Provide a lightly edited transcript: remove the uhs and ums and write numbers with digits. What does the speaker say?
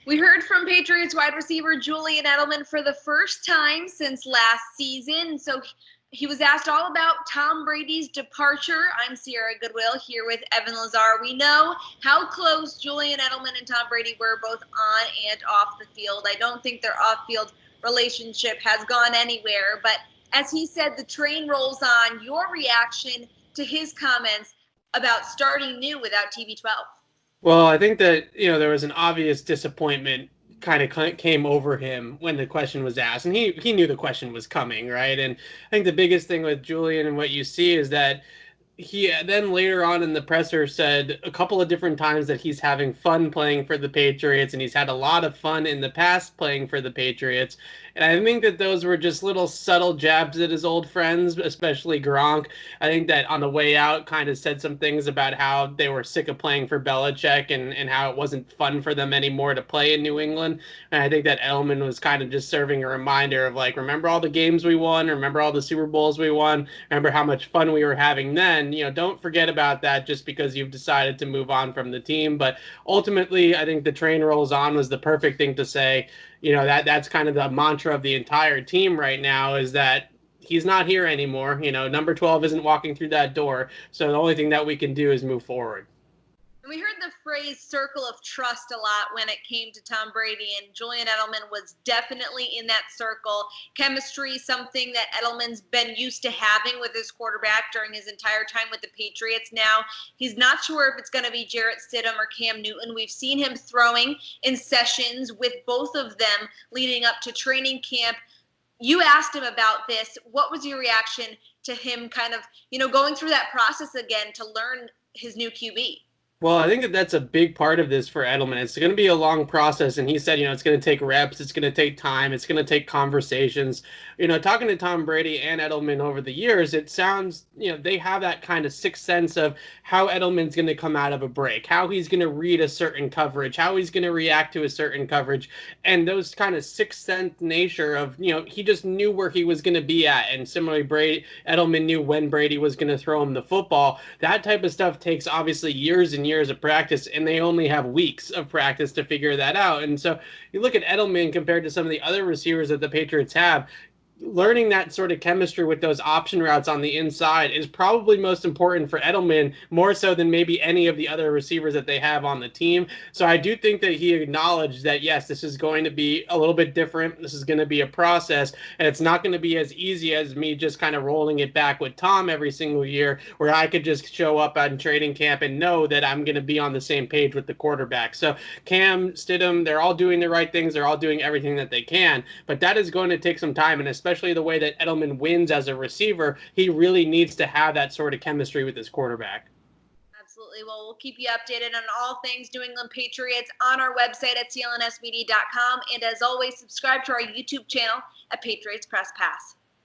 We heard from Patriots wide receiver Julian Edelman for the first time since last season. So he was asked all about Tom Brady's departure. I'm Sierra Goodwill here with Evan Lazar. We know how close Julian Edelman and Tom Brady were both on and off the field. I don't think their off-field relationship has gone anywhere. But as he said, the train rolls on. Your reaction to his comments about starting new without TB12? Well, I think that, there was an obvious disappointment kind of came over him when the question was asked. And he knew the question was coming, right? And I think the biggest thing with Julian and what you see is that he then later on in the presser said a couple of different times that he's having fun playing for the Patriots and he's had a lot of fun in the past playing for the Patriots. And I think that those were just little subtle jabs at his old friends, especially Gronk. I think that on the way out kind of said some things about how they were sick of playing for Belichick and how it wasn't fun for them anymore to play in New England. And I think that Edelman was kind of just serving a reminder of like, remember all the games we won? Remember all the Super Bowls we won? Remember how much fun we were having then? Don't forget about that just because you've decided to move on from the team. But ultimately, I think the train rolls on was the perfect thing to say. That's kind of the mantra of the entire team right now is that he's not here anymore. Number 12 isn't walking through that door. So the only thing that we can do is move forward. We heard the phrase circle of trust a lot when it came to Tom Brady, and Julian Edelman was definitely in that circle. Chemistry, something that Edelman's been used to having with his quarterback during his entire time with the Patriots. Now, he's not sure if it's going to be Jarrett Stidham or Cam Newton. We've seen him throwing in sessions with both of them leading up to training camp. You asked him about this. What was your reaction to him kind of, going through that process again to learn his new QB? Well, I think that that's a big part of this for Edelman. It's going to be a long process, and he said, it's going to take reps, it's going to take time, it's going to take conversations. Talking to Tom Brady and Edelman over the years, it sounds, they have that kind of sixth sense of how Edelman's going to come out of a break, how he's going to read a certain coverage, how he's going to react to a certain coverage, and those kind of sixth sense nature of, he just knew where he was going to be at, and similarly, Edelman knew when Brady was going to throw him the football. That type of stuff takes obviously years and years of practice, and they only have weeks of practice to figure that out. And so you look at Edelman compared to some of the other receivers that the Patriots have, learning that sort of chemistry with those option routes on the inside is probably most important for Edelman, more so than maybe any of the other receivers that they have on the team. So I do think that he acknowledged that, yes, this is going to be a little bit different. This is going to be a process, and it's not going to be as easy as me just kind of rolling it back with Tom every single year, where I could just show up on training camp and know that I'm going to be on the same page with the quarterback. So Cam, Stidham, they're all doing the right things. They're all doing everything that they can, but that is going to take some time, and especially the way that Edelman wins as a receiver, he really needs to have that sort of chemistry with his quarterback. Absolutely. Well, we'll keep you updated on all things New England Patriots on our website at clnsmedia.com. And as always, subscribe to our YouTube channel at Patriots Press Pass.